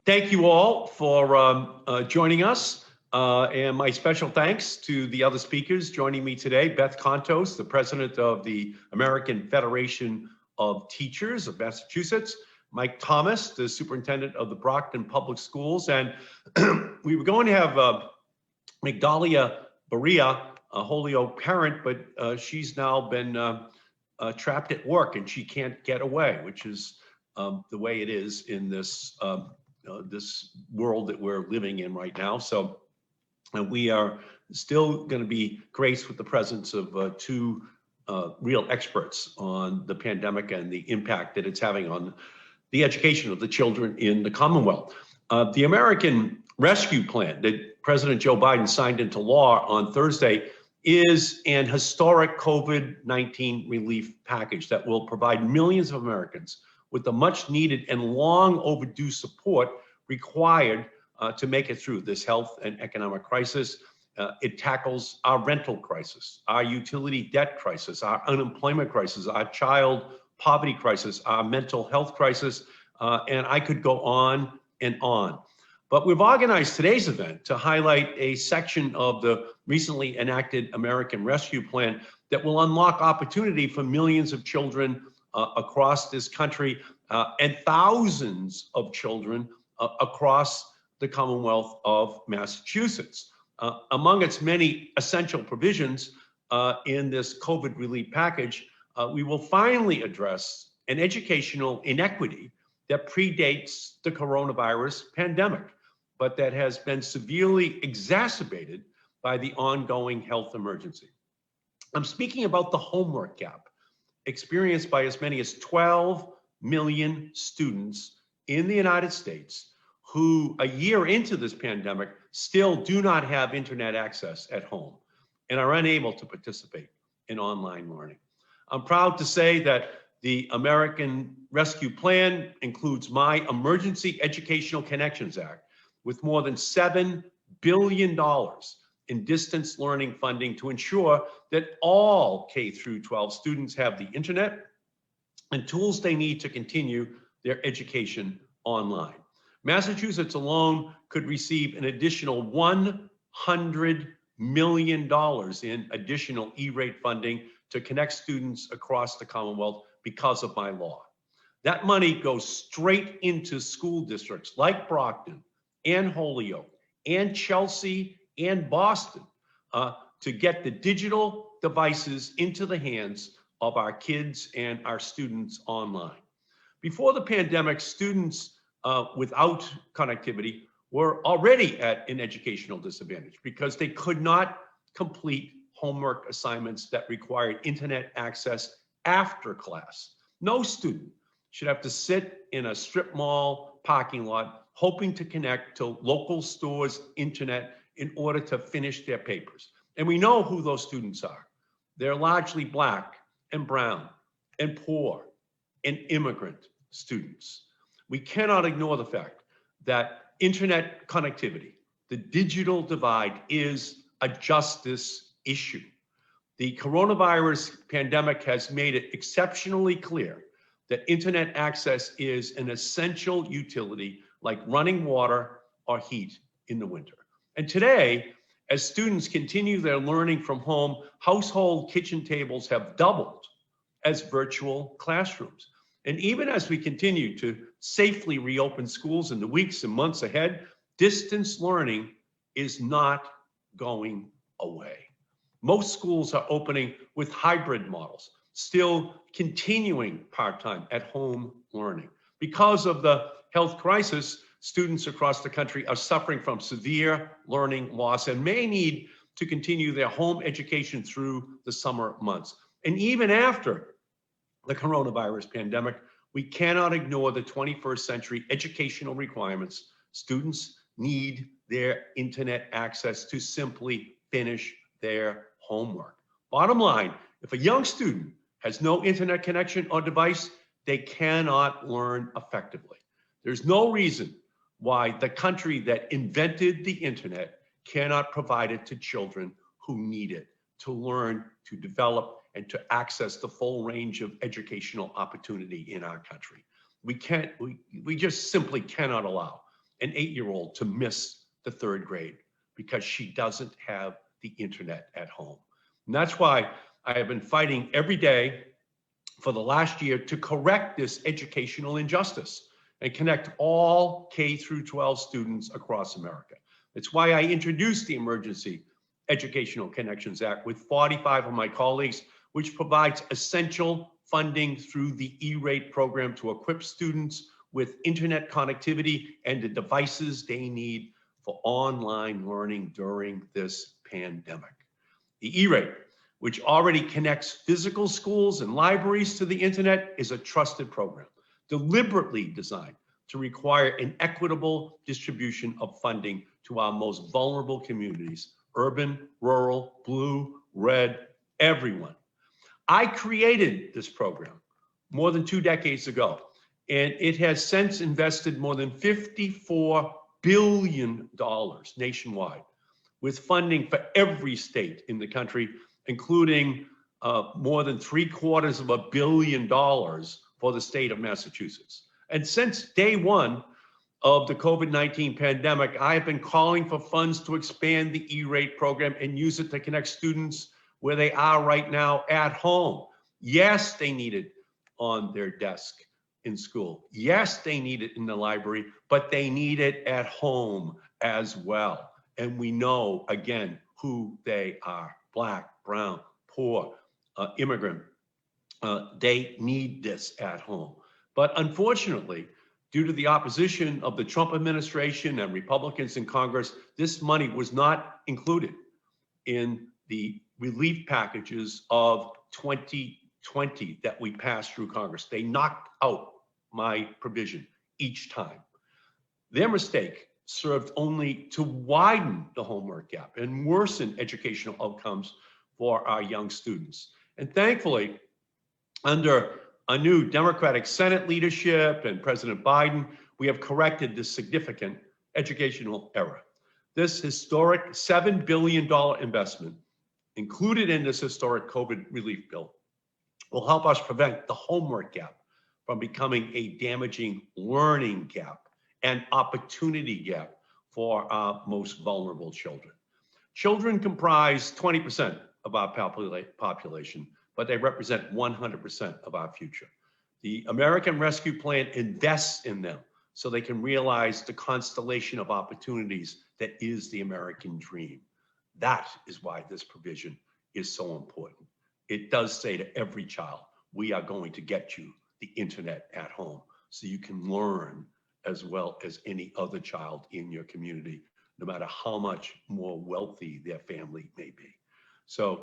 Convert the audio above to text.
Thank you all for joining us. And my special thanks to the other speakers joining me today. Beth Kontos, the president of the American Federation of Teachers of Massachusetts. Mike Thomas, the superintendent of the Brockton Public Schools. And we were going to have Migdalia Berea, a Holyoke parent, but she's now been trapped at work and she can't get away, which is the way it is in this this world that we're living in right now. So we are still going to be graced with the presence of two real experts on the pandemic and the impact that it's having on the education of the children in the Commonwealth. The American Rescue Plan that President Joe Biden signed into law on Thursday is an historic COVID-19 relief package that will provide millions of Americans with the much needed and long overdue support required to make it through this health and economic crisis. It tackles our rental crisis, our utility debt crisis, our unemployment crisis, our child poverty crisis, our mental health crisis, and I could go on and on. But we've organized today's event to highlight a section of the recently enacted American Rescue Plan that will unlock opportunity for millions of children across this country and thousands of children across the Commonwealth of Massachusetts. Among its many essential provisions in this COVID relief package, we will finally address an educational inequity that predates the coronavirus pandemic, but that has been severely exacerbated by the ongoing health emergency. I'm speaking about the homework gap experienced by as many as 12 million students in the United States who, a year into this pandemic, still do not have internet access at home and are unable to participate in online learning. I'm proud to say that the American Rescue Plan includes my Emergency Educational Connections Act with more than $7 billion in distance learning funding to ensure that all K through 12 students have the internet and tools they need to continue their education online. Massachusetts alone could receive an additional $100 million in additional E-rate funding to connect students across the Commonwealth because of my law. That money goes straight into school districts like Brockton and Holyoke and Chelsea and Boston to get the digital devices into the hands of our kids and our students online. Before the pandemic, students without connectivity were already at an educational disadvantage because they could not complete homework assignments that required internet access after class. No student should have to sit in a strip mall parking lot hoping to connect to local stores' internet in order to finish their papers. And we know who those students are. They're largely Black and brown and poor and immigrant students. We cannot ignore the fact that internet connectivity, the digital divide, is a justice issue. The coronavirus pandemic has made it exceptionally clear that internet access is an essential utility like running water or heat in the winter. And today, as students continue their learning from home, household kitchen tables have doubled as virtual classrooms. And even as we continue to safely reopen schools in the weeks and months ahead, distance learning is not going away. Most schools are opening with hybrid models, still continuing part-time at home learning. Because of the health crisis, students across the country are suffering from severe learning loss and may need to continue their home education through the summer months. And even after the coronavirus pandemic, we cannot ignore the 21st century educational requirements. Students need their internet access to simply finish their homework. Bottom line, if a young student has no internet connection or device, they cannot learn effectively. There's no reason why the country that invented the internet cannot provide it to children who need it to learn, to develop, and to access the full range of educational opportunity in our country. We just simply cannot allow an 8-year-old to miss the 3rd grade because she doesn't have the internet at home. And that's why I have been fighting every day for the last year to correct this educational injustice and connect all K through 12 students across America. It's why I introduced the Emergency Educational Connections Act with 45 of my colleagues, which provides essential funding through the E-rate program to equip students with internet connectivity and the devices they need for online learning during this pandemic. The E-rate, which already connects physical schools and libraries to the internet, is a trusted program, deliberately designed to require an equitable distribution of funding to our most vulnerable communities, urban, rural, blue, red, everyone. I created this program more than 2 decades ago, and it has since invested more than $54 billion nationwide, with funding for every state in the country, including more than $750 million for the state of Massachusetts. And since day one of the COVID-19 pandemic, I have been calling for funds to expand the E-rate program and use it to connect students where they are right now at home. Yes, they need it on their desk in school. Yes, they need it in the library, but they need it at home as well. And we know, again, who they are: Black, brown, poor, immigrant. They need this at home. But unfortunately, due to the opposition of the Trump administration and Republicans in Congress, this money was not included in the relief packages of 2020 that we passed through Congress. They knocked out my provision each time. Their mistake served only to widen the homework gap and worsen educational outcomes for our young students. And thankfully, under a new Democratic Senate leadership and President Biden, we have corrected this significant educational error. This historic $7 billion investment included in this historic COVID relief bill will help us prevent the homework gap from becoming a damaging learning gap and opportunity gap for our most vulnerable children. Children comprise 20% of our population, but they represent 100% of our future. The American Rescue Plan invests in them so they can realize the constellation of opportunities that is the American dream. That is why this provision is so important. It does say to every child, we are going to get you the internet at home so you can learn as well as any other child in your community, no matter how much more wealthy their family may be. So